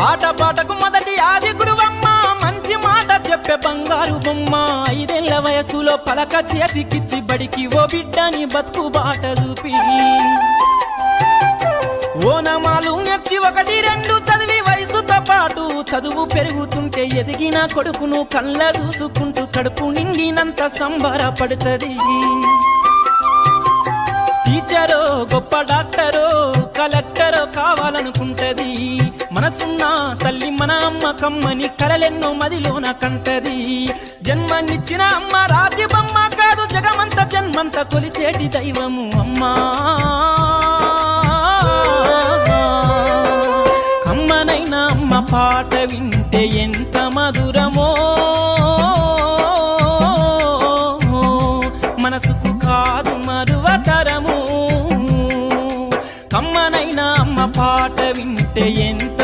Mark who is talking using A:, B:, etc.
A: ఆటపాటకు మొదటి ఆది గురువమ్మ మంచి మాట చెప్పే బంగారు బొమ్మ 5 ఏళ్ల వయసులో పలక చేతికిచ్చి బడికి ఓ బిడ్డని బతుకు బాట చూపి ఓనమాలు నేర్చి 1, 2 చదివి వయసుతో పాటు చదువు పెరుగుతుంటే ఎదిగిన కొడుకును కళ్ళ చూసుకుంటూ కడుపు నిండినంత సంబరపడుతుంది టీచరో గొప్ప డాక్టరో కలెక్టరో కావాలనుకుంటది మనసున్న తల్లి మన అమ్మ కమ్మని కలలెన్నో మదిలోన కంటది జన్మనిచ్చిన అమ్మ రాతి బొమ్మ కాదు జగమంత జన్మంత కొలిచేటి దైవము అమ్మా కమ్మనైన అమ్మ పాట వింటే ఎంత మధురమో మనసుకు కాదు మరువతరము కమ్మనైన అమ్మ పాట వింటే ఎంత